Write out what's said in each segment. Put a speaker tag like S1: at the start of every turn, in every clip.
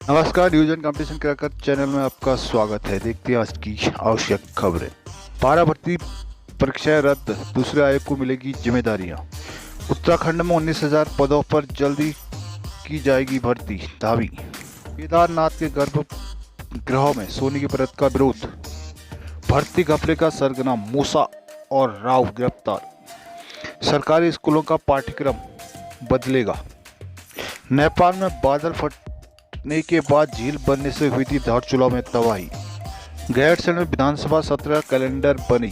S1: नमस्कार, news and competition cracker channel में आपका स्वागत है। देखते हैं आज की आवश्यक खबरें। पारा भर्ती परीक्षाएं रद्द, दूसरे आयोग को मिलेगी जिम्मेदारियां। उत्तराखंड में 19,000 पदों पर जल्दी की जाएगी भर्ती, दावी। केदारनाथ के गर्भगृहों में सोने की परत का विरोध। भर्ती घपले का सरगना मूसा और राव गिरफ्तार। सरकारी स्कूलों का पाठ्यक्रम बदलेगा। नेपाल में बादल फटने के बाद झील बनने से हुई थी धारचूला में तबाही। गैरसैंण में विधानसभा सत्र कैलेंडर बनी।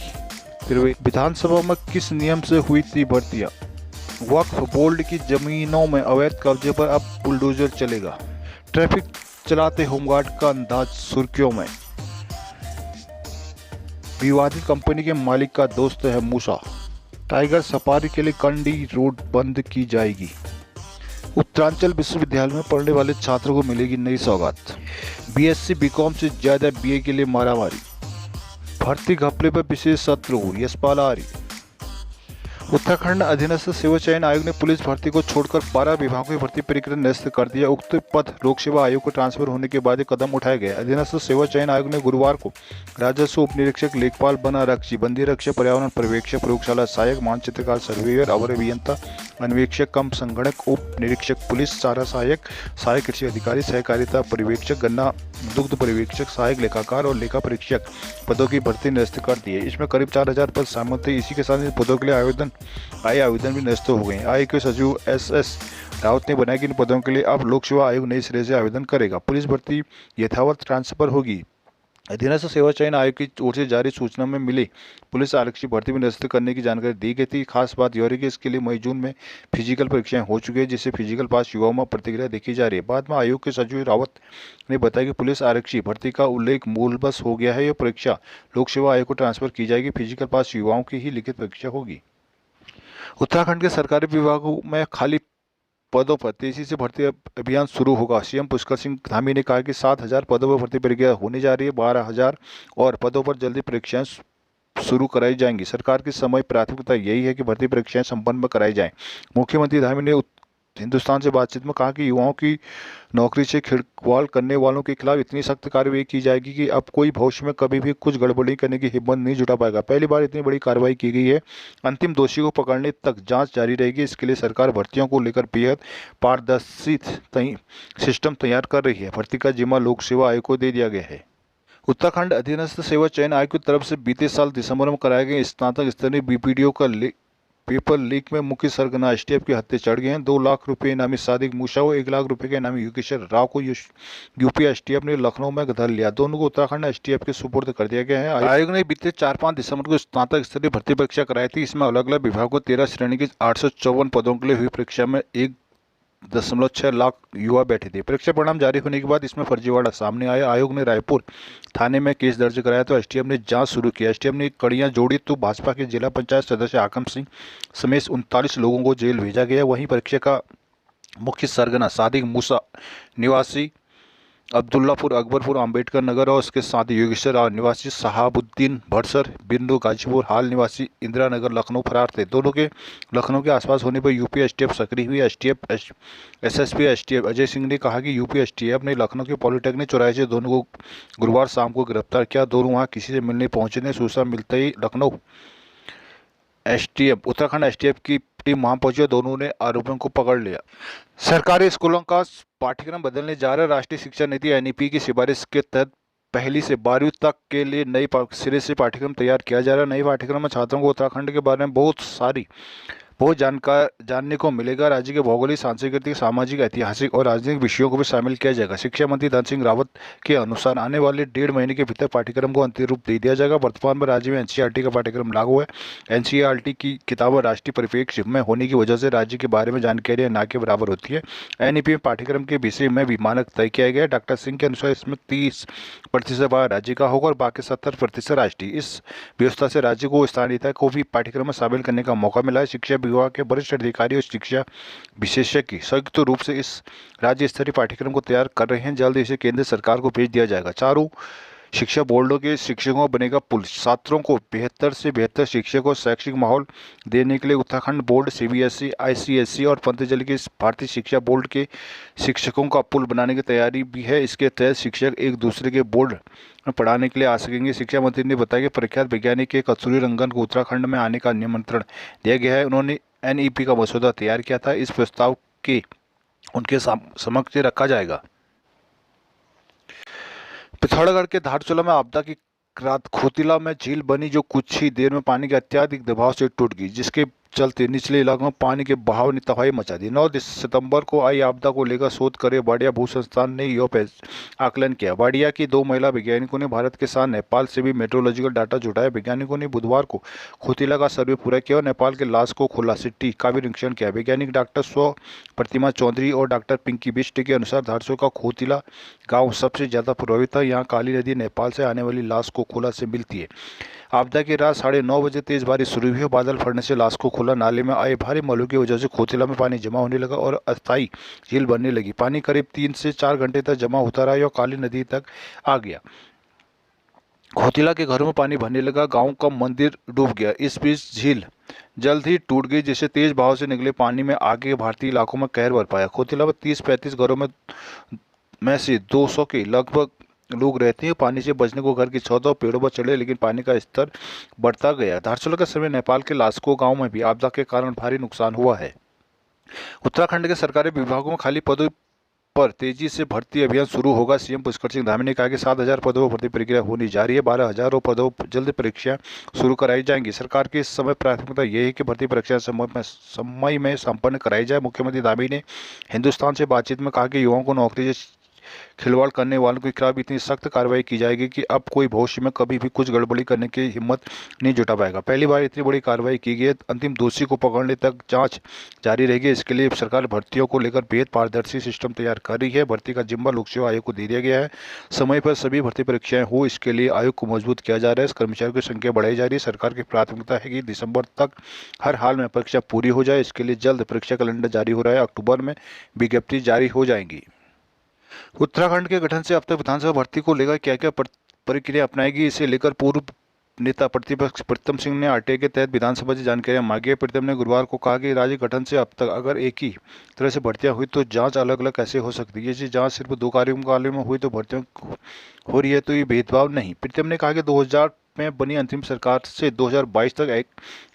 S1: फिर विधानसभा में किस नियम से हुई थी भर्तियां। वक्फ बोर्ड की जमीनों में अवैध कब्जे पर अब बुलडोजर चलेगा। ट्रैफिक चलाते होमगार्ड का अंदाज सुर्खियों में। विवादित कंपनी के मालिक का दोस्त है मूसा। टाइगर सफारी के लिए कंडी रोड बंद की जाएगी। उत्तरांचल विश्वविद्यालय में पढ़ने वाले छात्रों को मिलेगी नई सौगात। बीएससी बीकॉम से ज्यादा बीए के लिए मारामारी। भर्ती घपले पर विशेष सत्र हो, यशपाल आर्य। उत्तराखंड अधीनस्थ सेवा चयन आयोग ने पुलिस भर्ती को छोड़कर 12 विभागों की भर्ती प्रक्रिया निरस्त कर दिया। उक्त पद लोक सेवा आयोग को ट्रांसफर होने के बाद कदम उठाया गया। अधीनस्थ सेवा चयन आयोग ने गुरुवार को राजस्व उप निरीक्षक, लेखपाल, वन आरक्षी, बंदी रक्षक, पर्यावरण पर्यवेक्षक, प्रयोगशाला सहायक, मानचित्रकार, सर्वेयर, अवर अभियंता, अन्वेक्षक कम संगणक, उप निरीक्षक पुलिस, चारा सहायक, सहायक कृषि अधिकारी, सहकारिता पर्यवेक्षक, गन्ना दुग्ध पर्यवेक्षक, सहायक लेखाकार और लेखा परीक्षक पदों की भर्ती निरस्त कर दी है। इसमें करीब 4,000 पद शामिल थे। इसी के साथ इन पदों के लिए आवेदन भी निरस्त हो गए। आयोग के सचिव एस रावत ने बताया कि इन पदों के लिए अब लोक सेवा आयोग नए सिरे से आवेदन करेगा। पुलिस भर्ती यथावत ट्रांसफर होगी। अधीनस्थ सेवा चयन आयोग की ओर से जारी सूचना में मिले पुलिस आरक्षी भर्ती में निरस्त करने की जानकारी दी गई थी। खास बात यह रही कि इसके लिए मई जून में फिजिकल परीक्षाएं हो चुकी है, जिससे फिजिकल पास युवाओं में प्रतिक्रिया देखी जा रही है। बाद में आयोग के सचिव रावत ने बताया कि पुलिस आरक्षी भर्ती का उल्लेख मूलबस हो गया है। यह परीक्षा लोक सेवा आयोग को ट्रांसफर की जाएगी। फिजिकल पास युवाओं की ही लिखित परीक्षा होगी। उत्तराखंड के सरकारी विभागों में खाली पदों पर तेजी से भर्ती अभियान शुरू होगा। सीएम पुष्कर सिंह धामी ने कहा कि 7,000 पदों पर भर्ती प्रक्रिया होने जा रही है। 12,000 और पदों पर जल्दी परीक्षाएं शुरू कराई जाएंगी। सरकार की समय प्राथमिकता यही है कि भर्ती परीक्षाएं संपन्न कराई जाएं। मुख्यमंत्री धामी ने हिंदुस्तान से बातचीत में कहा कि युवाओं की नौकरी से खिलवाड़ करने वालों के खिलाफ इतनी सख्त कार्रवाई की जाएगी कि अब कोई भविष्य में कभी भी कुछ गड़बड़ी करने की हिम्मत नहीं जुटा पाएगा। पहली बार इतनी बड़ी कार्रवाई की गई है। अंतिम दोषी को पकड़ने तक जांच जारी रहेगी। इसके लिए सरकार भर्तियों को लेकर बेहद पारदर्शी सिस्टम तैयार कर रही है। भर्ती का जिम्मा लोक सेवा आयोग को दे दिया गया है। उत्तराखंड अधीनस्थ सेवा चयन आयोग की तरफ से बीते साल दिसंबर में कराए गए स्नातक स्तरीय बीपीडीओ का पेपर लीक में मुख्य सरगना एसटीएफ के हत्थे चढ़ गए हैं। 2 लाख रुपए इनामी सादिक मूसा व 1 लाख रुपए के इनामी योगेश्वर राव को यूपी एसटीएफ ने लखनऊ में धर लिया। दोनों को उत्तराखंड एसटीएफ के सुपुर्द कर दिया गया है। आयोग ने बीते 4-5 दिसंबर को स्नातक स्तरीय भर्ती परीक्षा कराई थी। इसमें अलग अलग विभागों को 13 श्रेणी की 854 पदों के लिए हुई परीक्षा में 1.6 लाख युवा बैठे थे। परीक्षा परिणाम जारी होने के बाद इसमें फर्जीवाड़ा सामने आया। आयोग ने रायपुर थाने में केस दर्ज कराया तो एसटीएफ ने जांच शुरू की। एसटीएफ ने कड़ियां जोड़ी तो भाजपा के जिला पंचायत सदस्य आकम सिंह समेत 39 लोगों को जेल भेजा गया। वहीं परीक्षा का मुख्य सरगना सादिक मूसा निवासी अब्दुल्लापुर, अकबरपुर, अंबेडकर नगर और उसके साथ योगेश्वर निवासी शहाबुद्दीन भड़सर, बिंदु गाजीपुर, हाल निवासी इंदिरा नगर, लखनऊ फरार थे। दोनों के लखनऊ के आसपास होने पर यूपी एसटीएफ सक्रिय हुई। एसएसपी एसटीएफ अजय सिंह ने कहा कि यूपी एसटीएफ ने लखनऊ के पॉलिटेक्निक चौराहे से दोनों को गुरुवार शाम को गिरफ्तार किया। दोनों वहां किसी से मिलने पहुंचे थे। सूचना मिलते ही लखनऊ एसटीएफ उत्तराखंड एसटीएफ की टीम वहां पहुंची। दोनों ने आरोपियों को पकड़ लिया। सरकारी स्कूलों का पाठ्यक्रम बदलने जा रहा है। राष्ट्रीय शिक्षा नीति एनईपी की सिफारिश के तहत पहली से 12वीं तक के लिए नई सिरे से पाठ्यक्रम तैयार किया जा रहा है। नए पाठ्यक्रम में छात्रों को उत्तराखंड के बारे में बहुत जानने को मिलेगा। राज्य के भौगोलिक, सांस्कृतिक, सामाजिक, ऐतिहासिक और राजनीतिक विषयों को भी शामिल किया जाएगा। शिक्षा मंत्री धन सिंह रावत के अनुसार आने वाले 1.5 महीने के भीतर पाठ्यक्रम को अंतिम रूप दे दिया जाएगा। वर्तमान में राज्य में एनसीईआरटी का पाठ्यक्रम लागू है। एनसीईआरटी की किताबें राष्ट्रीय परिप्रेक्ष्य में होने की वजह से राज्य के बारे में जानकारियां ना के बराबर होती है। एनईपी में पाठ्यक्रम के विषय में भी मानक तय किया गया है। डॉक्टर सिंह के अनुसार इसमें 30% भाग राज्य का होगा और बाकी 70% राष्ट्रीय। इस व्यवस्था से राज्य को स्थानीयता को भी पाठ्यक्रम में शामिल करने का मौका मिला है। शिक्षा विभाग के वरिष्ठ अधिकारी और शिक्षा विशेषज्ञ संयुक्त रूप से इस राज्य स्तरीय पाठ्यक्रम को तैयार कर रहे हैं। जल्द इसे केंद्र सरकार को भेज दिया जाएगा। चारों शिक्षा बोर्डों के शिक्षकों बनेगा पुल। छात्रों को बेहतर से बेहतर शिक्षक और शैक्षिक माहौल देने के लिए उत्तराखंड बोर्ड, सीबीएसई, आईसीएसई और पतंजलि के भारतीय शिक्षा बोर्ड के शिक्षकों का पुल बनाने की तैयारी भी है। इसके तहत शिक्षक एक दूसरे के बोर्ड में पढ़ाने के लिए आ सकेंगे। शिक्षा मंत्री ने बताया कि प्रख्यात वैज्ञानिक के कस्तूरी रंगन को उत्तराखंड में आने का निमंत्रण दिया गया है। उन्होंने एनईपी का मसौदा तैयार किया था। इस प्रस्ताव के उनके समक्ष रखा जाएगा। पिथौरागढ़ के धारचूला में आपदा की रात खोतिला में झील बनी, जो कुछ ही देर में पानी के अत्यधिक दबाव से टूट गई, जिसके चलते निचले इलाकों में पानी के बहाव ने तबाही मचा दी। 9 सितंबर को आई आपदा को लेकर शोध करे वाडिया भू संस्थान ने यह आकलन किया। वाडिया की 2 महिला वैज्ञानिकों ने भारत के साथ नेपाल से भी मेट्रोलॉजिकल डाटा जुटाया। वैज्ञानिकों ने बुधवार को खोतिला का सर्वे पूरा किया और नेपाल के लाश को खोला सिट्टी का भी निरीक्षण किया। वैज्ञानिक डॉक्टर स्व प्रतिमा चौधरी और डॉक्टर पिंकी बिष्ट के अनुसार धारचूला का खोतिला गाँव सबसे ज्यादा प्रभावित था। यहाँ काली नदी नेपाल से आने वाली लाश को खोला से मिलती है। आपदा की रात 9:30 बजे तेज बारिश शुरू हुई। बादल फटने से लाश को खोला नाले में आए भारी मलबे की वजह से खोतिला में पानी जमा होने लगा और अस्थायी झील बनने लगी। पानी करीब 3 से 4 घंटे तक जमा होता रहा और काली नदी तक आ गया। खोतिला के घरों में पानी भरने लगा, गांव का मंदिर डूब गया। इस बीच झील जल्द ही टूट गई, जिससे तेज बहाव से निकले पानी में आगे भारतीय इलाकों में कहर बरपाया। खोतिला में 30-35 घरों में से 200 के लगभग लोग रहते हैं। पानी से बचने को घर की छतों और पेड़ों पर चढ़े, लेकिन पानी का स्तर बढ़ता गया। धारचूला के समय नेपाल के लास्को गांव में भी आपदा के कारण भारी नुकसान हुआ है। उत्तराखंड के सरकारी विभागों में खाली पदों पर तेजी से भर्ती अभियान शुरू होगा। सीएम पुष्कर सिंह धामी ने कहा कि 7,000 पदों पर भर्ती प्रक्रिया होनी जारी है। 12,000 पदों पर जल्द परीक्षा शुरू कराई जाएंगी। सरकार की इस समय प्राथमिकता यह है कि भर्ती परीक्षा समय में संपन्न कराई जाए। मुख्यमंत्री धामी ने हिंदुस्तान से बातचीत में कहा कि युवाओं को नौकरी से खिलवाड़ करने वालों के खिलाफ इतनी सख्त कार्रवाई की जाएगी कि अब कोई भविष्य में कभी भी कुछ गड़बड़ी करने की हिम्मत नहीं जुटा पाएगा। पहली बार इतनी बड़ी कार्रवाई की गई है। अंतिम दोषी को पकड़ने तक जांच जारी रहेगी। इसके लिए सरकार भर्तियों को लेकर बेहद पारदर्शी सिस्टम तैयार कर रही है। भर्ती का जिम्मा लोक सेवा आयोग को दे दिया गया है। समय पर सभी भर्ती परीक्षाएं हो, इसके लिए आयोग को मजबूत किया जा रहा है। कर्मचारियों की संख्या बढ़ाई जा रही है। सरकार की प्राथमिकता है कि दिसंबर तक हर हाल में परीक्षा पूरी हो जाए। इसके लिए जल्द परीक्षा कैलेंडर जारी हो रहा है। अक्टूबर में विज्ञप्ति जारी हो जाएंगी। उत्तराखंड के गठन से अब तक विधानसभा भर्ती को लेकर क्या क्या प्रक्रिया अपनाएगी, इसे लेकर पूर्व नेता प्रतिपक्ष प्रीतम सिंह ने आरटीआई के तहत विधानसभा से जानकारी मांगी है। प्रीतम ने गुरुवार को कहा कि राज्य गठन से अब तक अगर एक ही तरह से भर्तियां हुई तो जांच अलग अलग कैसे हो सकती है। ये जांच सिर्फ 2 कार्यकालों में हुई तो भर्तियां हो रही है, तो ये भेदभाव नहीं। प्रीतम ने कहा कि 2000 में बनी अंतिम सरकार से 2022 तक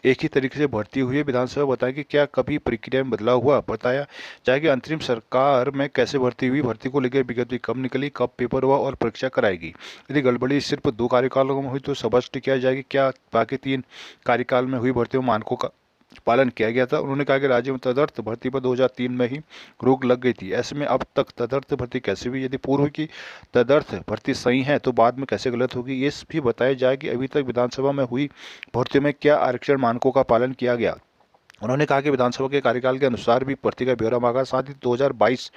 S1: एक ही तरीके से भर्ती हुई है। विधानसभा बताया कि क्या कभी प्रक्रिया में बदलाव हुआ। बताया जाए कि अंतरिम सरकार में कैसे भर्ती हुई, भर्ती को लेकर विज्ञप्ति कब निकली, कब पेपर हुआ और परीक्षा कराएगी। यदि गड़बड़ी सिर्फ 2 कार्यकालों में हुई तो स्पष्ट किया जाएगी क्या बाकी 3 कार्यकाल में हुई भर्तियों मानकों का पालन किया गया था। उन्होंने कहा कि राज्य में तदर्थ भर्ती पर 2003 में ही रोक लग गई थी। ऐसे में अब तक तदर्थ भर्ती कैसे हुई। यदि पूर्व की तदर्थ भर्ती सही है तो बाद में कैसे गलत होगी। ये भी बताया जाए कि अभी तक विधानसभा में हुई भर्तियों में क्या आरक्षण मानकों का पालन किया गया। उन्होंने कहा कि विधानसभा के कार्यकाल के अनुसार भी भर्ती का ब्यौरा मांगा। साथ ही 2022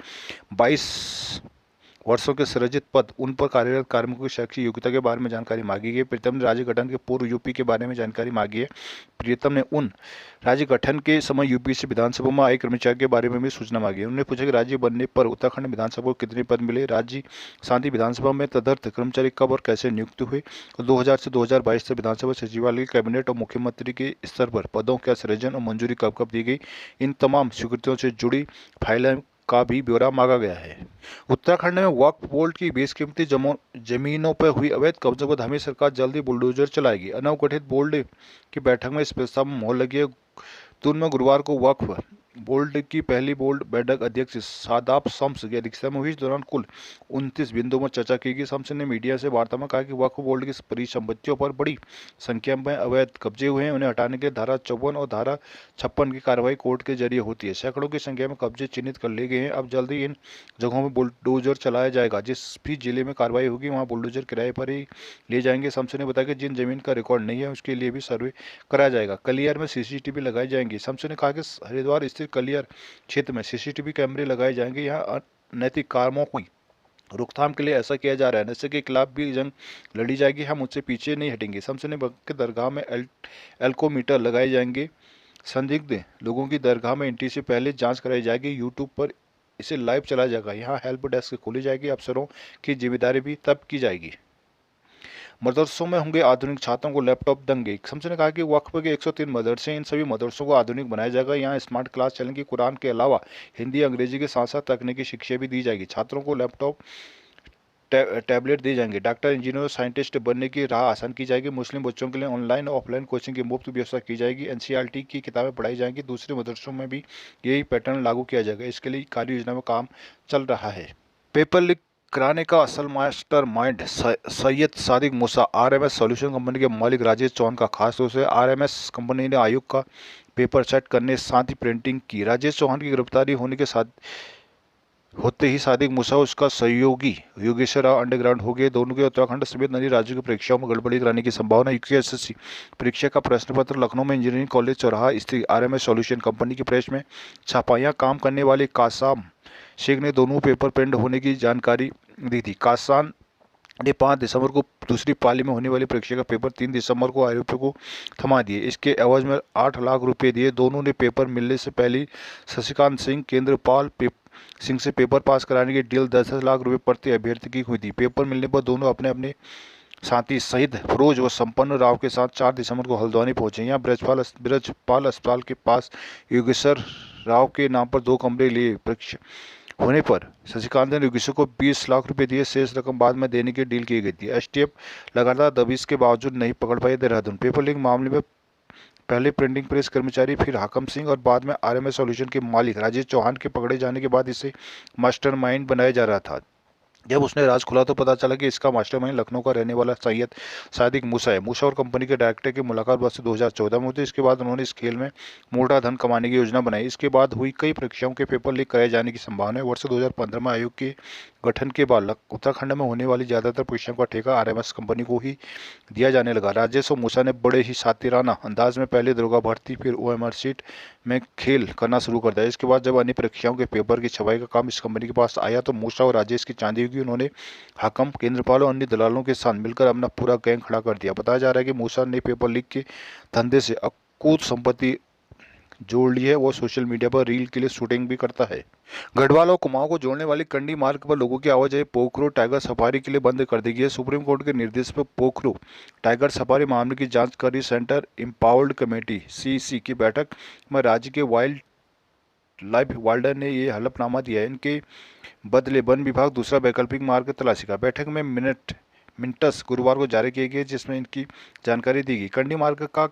S1: वर्षों के सृजित पद, उन पर कार्यरत कार्मिकों की शैक्षिक योग्यता के बारे में जानकारी मांगी गई। प्रीतम ने राज्य गठन के पूर्व यूपी के बारे में जानकारी मांगी है। प्रीतम ने उन राज्य गठन के समय यूपी से विधानसभा में आए कर्मचारी के बारे में भी सूचना मांगी। उन्होंने पूछा कि राज्य बनने पर उत्तराखंड विधानसभा को कितने पद मिले, राज्य शांति विधानसभा में तदर्थ कर्मचारी कब और कैसे नियुक्त हुए, 2000 से 2022 तक विधानसभा सचिवालय, कैबिनेट और मुख्यमंत्री के स्तर पर पदों का सृजन और मंजूरी कब कब दी गई। इन तमाम स्वीकृतियों से जुड़ी फाइलें का भी ब्यौरा मांगा गया है। उत्तराखंड में वक्फ बोर्ड की बेशकीमती जमीनों पर हुई अवैध कब्जों पर धामी सरकार जल्दी बुलडोजर चलाएगी। नवगठित बोर्ड की बैठक में इस प्रस्ताव में मोहर लगी है। दून में गुरुवार को वक्फ बोर्ड की पहली बोर्ड बैठक अध्यक्ष शादाब शम्स की अध्यक्षता में हुई। इस दौरान कुल 29 बिंदुओं पर चर्चा की गई। शम्स ने मीडिया से वार्ता में कहा कि वक्फ बोर्ड की परिसंपत्तियों पर बड़ी संख्या में अवैध कब्जे हुए हैं। उन्हें हटाने के लिए धारा 54 और धारा 56 की कार्रवाई कोर्ट के जरिए होती है। सैकड़ों की संख्या में कब्जे चिन्हित कर लिए गए हैं। अब जल्दी इन जगहों में बुलडोजर चलाया जाएगा। जिस भी जिले में कार्रवाई होगी वहाँ बुलडोजर किराए पर ही लिए जाएंगे। शम्स ने बताया कि जिन जमीन का रिकॉर्ड नहीं है उसके लिए भी सर्वे कराया जाएगा। कलियार में CCTV लगाई जाएंगी। शम्स ने कहा कि हरिद्वार स्थित कलियार क्षेत्र में CCTV कैमरे लगाए जाएंगे। यहाँ अनैतिक कामों की रोकथाम के लिए ऐसा किया जा रहा है। नशे के खिलाफ भी जंग लड़ी जाएगी। हम उससे पीछे नहीं हटेंगे। शम्स ने के दरगाह में एल्कोमीटर लगाए जाएंगे। संदिग्ध लोगों की दरगाह में एंट्री से पहले जांच कराई जाएगी। यूट्यूब पर इसे लाइव चलाया जाएगा। यहाँ हेल्प डेस्क खोली जाएगी। अफसरों की जिम्मेदारी भी तब की जाएगी। मदरसों में होंगे आधुनिक, छात्रों को लैपटॉप देंगे। शम्स ने कहा कि वक्फ के 103 मदरसे हैं, इन सभी मदरसों को आधुनिक बनाया जाएगा। यहाँ स्मार्ट क्लास चलेंगी। कुरान के अलावा हिंदी अंग्रेजी के साथ साथ तकनीकी शिक्षा भी दी जाएगी। छात्रों को लैपटॉप टैबलेट दिए जाएंगे। डॉक्टर, इंजीनियर और साइंटिस्ट बनने की राह आसान की जाएगी। मुस्लिम बच्चों के लिए ऑनलाइन और ऑफलाइन कोचिंग की मुफ्त व्यवस्था की जाएगी। एनसीईआरटी की किताबें पढ़ाई जाएंगी। दूसरे मदरसों में भी यही पैटर्न लागू किया जाएगा। इसके लिए कार्य योजना में काम चल रहा है। पेपर लीक कराने का असल मास्टर माइंड सैयद सादिक मूसा। आरएमएस सॉल्यूशन कंपनी के मालिक राजेश चौहान का खास तौर से आरएमएस कंपनी ने आयोग का पेपर सेट करने साथ ही प्रिंटिंग की। राजेश चौहान की गिरफ्तारी होने के साथ होते ही सादिक मूसा उसका सहयोगी योगेश्वर राव अंडरग्राउंड हो गए। दोनों के उत्तराखंड समेत अन्य राज्यों की परीक्षाओं में गड़बड़ी कराने की संभावना। यूपीएससी परीक्षा का प्रश्न पत्र लखनऊ में इंजीनियरिंग कॉलेज चौराहा स्थित आरएमएस सॉल्यूशन कंपनी की प्रेस में छापा। यहाँ काम करने वाले कासाम शेख ने दोनों पेपर प्रिंट होने की जानकारी दी थी। कासान ने 5 दिसंबर को दूसरी पाली में होने वाली परीक्षा का पेपर 3 दिसंबर को आरोपियों को थमा दिए। इसके एवज में 8 लाख रुपए दिए। दोनों ने पेपर मिलने से पहले शशिकांत सिंह, केंद्रपाल सिंह से पेपर पास कराने की डील 10 लाख रुपए प्रति अभ्यर्थी की हुई थी। पेपर मिलने पर दोनों अपने अपने साथी शहीद फरोज व संपन्न राव के साथ 4 दिसंबर को हल्द्वानी पहुंचे। यहाँ ब्रजपाल अस्पताल के पास योगेश्वर राव के नाम पर 2 कमरे लिए। परीक्षा होने पर शशिकांत ने योगेश्वर को 20 लाख रुपए दिए। शेष रकम बाद में देने की डील की गई थी। एसटीएफ लगातार दबिश के बावजूद नहीं पकड़ पाई देहरादून। पेपर लीक मामले में पहले प्रिंटिंग प्रेस कर्मचारी, फिर हाकम सिंह और बाद में आरएमएस सॉल्यूशन के मालिक राजेश चौहान के पकड़े जाने के बाद इसे मास्टरमाइंड बनाया जा रहा था। जब उसने राज खुला तो पता चला कि इसका मास्टरमाइंड लखनऊ का रहने वाला सैयद सादिक मूसा है। मूसा और कंपनी के डायरेक्टर की मुलाकात वर्ष 2014 में हुई। इसके बाद उन्होंने इस खेल में मोटा धन कमाने की योजना बनाई। इसके बाद हुई कई परीक्षाओं के पेपर लीक कराए जाने की संभावना है। वर्ष 2015 में आयोग के गठन के बाद उत्तराखंड में होने वाली ज्यादातर परीक्षाओं का ठेका आरएमएस कंपनी को ही दिया जाने लगा। राजेश और मूसा ने बड़े ही सातिराना अंदाज में पहले दरोगा भर्ती, फिर ओएमआर सीट में खेल करना शुरू कर दिया। इसके बाद जब अन्य परीक्षाओं के पेपर की छपाई का काम इस कंपनी के पास आया तो मूसा और राजेश की चांदी हुई। उन्होंने हाकम, केंद्रपाल और अन्य दलालों के साथ मिलकर अपना पूरा गैंग खड़ा कर दिया। बताया जा रहा है कि मूसा ने पेपर लीक के धंधे से अकूत संपत्ति जोड़ ली है। वो सोशल मीडिया पर रील के लिए शूटिंग भी करता है। गढ़वाल और कुमाऊं को जोड़ने वाली कंडी मार्ग पर लोगों की आवाजाही पोखरो टाइगर सफारी के लिए बंद कर दी गई है। सुप्रीम कोर्ट के निर्देश पर पोखरो टाइगर सफारी मामले की जांच कर रही सेंटर एम्पावर्ड कमेटी सीसी की बैठक में राज्य के वाइल्ड लाइफ वार्डन ने ये हलफनामा दिया है। इनके बदले वन विभाग दूसरा वैकल्पिक मार्ग तलाशी का। बैठक में मिनट्स गुरुवार को जारी किए गए जिसमें इनकी जानकारी दी गई। कंडी मार्ग का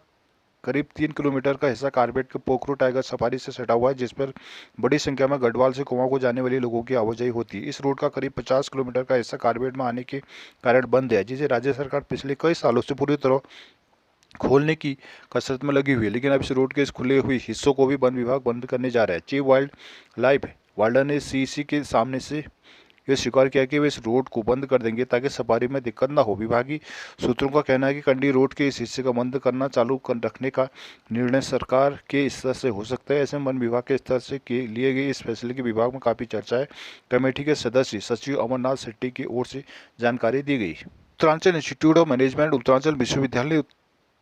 S1: करीब 3 किलोमीटर का हिस्सा कारपेट के पोखरो टाइगर सफारी से सटा हुआ है, जिस पर बड़ी संख्या में गढ़वाल से कुमाऊं को जाने वाले लोगों की आवाजाही होती है। इस रोड का करीब 50 किलोमीटर का हिस्सा कारपेट में आने के कारण बंद है, जिसे राज्य सरकार पिछले कई सालों से पूरी तरह खोलने की कसरत में लगी हुई है। लेकिन अब इस रोड के इस खुले हुए हिस्सों को भी वन विभाग बंद करने जा रहा है। चीफ वाइल्ड लाइफ वार्डन ने सीसी के सामने से यह स्वीकार किया कि वे इस रोड को बंद कर देंगे ताकि सफारी में दिक्कत न हो। विभागीय सूत्रों का कहना है कि कंडी रोड के इस हिस्से का बंद करना चालू रखने का निर्णय सरकार के स्तर से हो सकता है। ऐसे में वन विभाग के स्तर से लिए गए इस फैसले की विभाग में काफी चर्चा है। कमेटी के सदस्य सचिव अमरनाथ शेट्टी की ओर से जानकारी दी गई। Uttaranchal institute of management Uttaranchal विश्वविद्यालय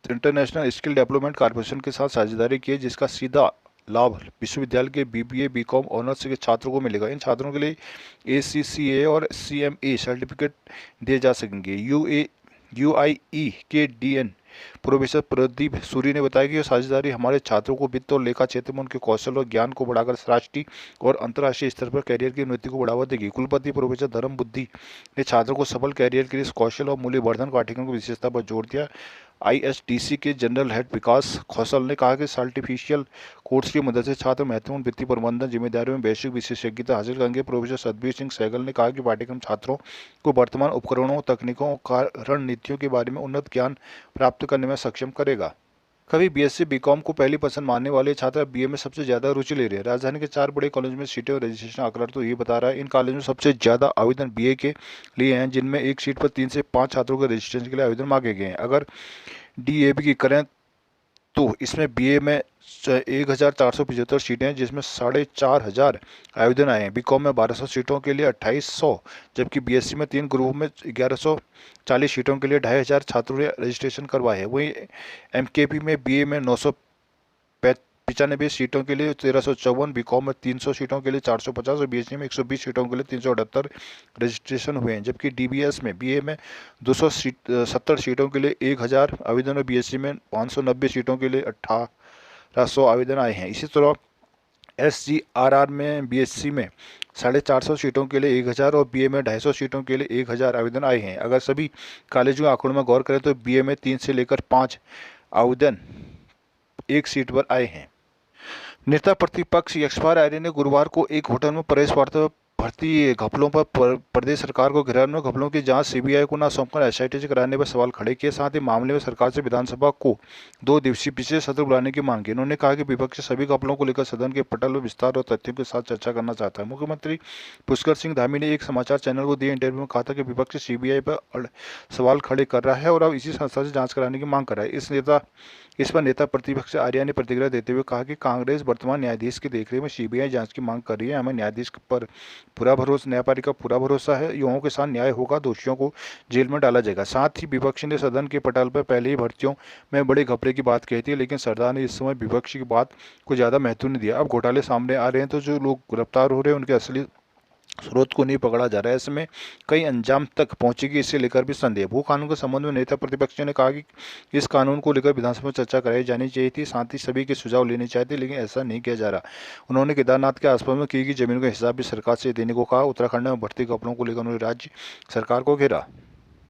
S1: इंटरनेशनल स्किल डेवलपमेंट कॉर्पोरेशन के साथ साझेदारी की है, जिसका सीधा लाभ विश्वविद्यालय के बीबीए, बीकॉम ऑनर्स के छात्रों को मिलेगा। इन छात्रों के लिए एसीसीए और सीएमए सर्टिफिकेट दिए जा सकेंगे। यूआईई के डीएन प्रोफेसर प्रदीप सूरी ने बताया कि यह साझेदारी हमारे छात्रों को वित्त और लेखा क्षेत्र में उनके कौशल और ज्ञान को बढ़ाकर राष्ट्रीय और अंतर्राष्ट्रीय स्तर पर कैरियर की उन्नति को बढ़ावा देगी। कुलपति प्रोफेसर धर्म बुद्धि ने छात्रों को सफल कैरियर के लिए कौशल और मूल्यवर्धन पाठ्यक्रम की विशेषता पर जोर दिया। आईएसटीसी के जनरल हेड विकास कौशल ने कहा कि सर्टिफिशियल कोर्स की मदद से छात्र महत्वपूर्ण वित्तीय प्रबंधन जिम्मेदारियों में वैश्विक विशेषज्ञता हासिल करेंगे। प्रोफेसर सतबीर सिंह सहगल ने कहा कि पाठ्यक्रम छात्रों को वर्तमान उपकरणों, तकनीकों और रणनीतियों के बारे में उन्नत ज्ञान प्राप्त करने में सक्षम करेगा। कभी बीएससी बीकॉम को पहली पसंद मानने वाले छात्र बीए में सबसे ज्यादा रुचि ले रहे हैं। राजधानी के 4 बड़े कॉलेज में सीटें और रजिस्ट्रेशन आंकड़ा तो ये बता रहा है। इन कॉलेज में सबसे ज्यादा आवेदन बीए के लिए हैं, जिनमें एक सीट पर 3 से 5 छात्रों के रजिस्ट्रेशन के लिए आवेदन मांगे गए हैं। अगर डीएबी की करें तो इसमें बीए में 1475 सीटें हैं, जिसमें 4500 आवेदन आए हैं। बीकॉम में 1200 सीटों के लिए 2800, जबकि बीएससी में 3 ग्रुप में 1140 सीटों के लिए 2500 छात्रों ने रजिस्ट्रेशन करवाए हैं। वहीं एमकेपी में बीए में 995 95 सीटों के लिए 1354, बीकॉम में 300 सीटों के लिए 450 और बीएससी में 120 सीटों के लिए 378 रजिस्ट्रेशन हुए हैं। जबकि डीबीएस में बीए में 270 सीटों के लिए 1000 आवेदन और बीएससी में 590 सीटों के लिए 1800 आवेदन आए हैं। इसी तरह SGRR में बीएससी में 450 सीटों के लिए 1000 और बीए में 250 सीटों के लिए 1000 आवेदन आए हैं। अगर सभी कॉलेजों के आंकड़ों में गौर करें तो बीए में 3 से लेकर 5 आवेदन एक सीट पर आए हैं। नेता प्रतिपक्ष यशपाल आर्य ने गुरुवार को एक होटल में प्रेस वार्ता में भर्ती घपलों पर प्रदेश सरकार को घेराने और घपलों की जांच सीबीआई को न सौंपकर एसआईटी से कराने पर सवाल खड़े किए। साथ ही मामले में सरकार से विधानसभा को 2 दिवसीय विशेष सत्र बुलाने की मांग की। उन्होंने कहा कि विपक्ष सभी घपलों को लेकर सदन के पटल में विस्तार और तथ्यों के साथ चर्चा करना चाहता है। मुख्यमंत्री पुष्कर सिंह धामी ने एक समाचार चैनल को दिए इंटरव्यू में कहा था कि विपक्ष सीबीआई पर सवाल खड़े कर रहा है और अब इसी संस्था से जांच कराने की मांग कर रहा है। इस पर नेता प्रतिपक्ष आर्य ने प्रतिक्रिया देते हुए कहा कि कांग्रेस वर्तमान न्यायाधीश की देखरेख में सीबीआई जांच की मांग कर रही है। हमें न्यायाधीश पर पूरा भरोसा, न्यायपालिका पूरा भरोसा है। युवाओं के साथ न्याय होगा, दोषियों को जेल में डाला जाएगा। साथ ही विपक्ष ने सदन के पटल पर पहले ही भर्तियों में बड़े घपले की बात कही थी, लेकिन सरदार ने इस समय विपक्ष की बात को ज़्यादा महत्व नहीं दिया। अब घोटाले सामने आ रहे हैं तो जो लोग गिरफ्तार हो रहे हैं उनके असली स्रोत को नहीं पकड़ा जा रहा है। इसमें कई अंजाम तक पहुंचेगी, इसे लेकर भी संदेह। भू कानून के संबंध में नेता प्रतिपक्ष ने कहा कि इस कानून को लेकर विधानसभा में चर्चा कराई जानी चाहिए थी, साथ ही सभी के सुझाव लेने चाहिए थे, लेकिन ऐसा नहीं किया जा रहा। उन्होंने केदारनाथ के आसपास में की गई जमीन का हिसाब भी सरकार से देने को कहा। उत्तराखंड में बढ़ती घपलों को लेकर उन्होंने राज्य सरकार को घेरा।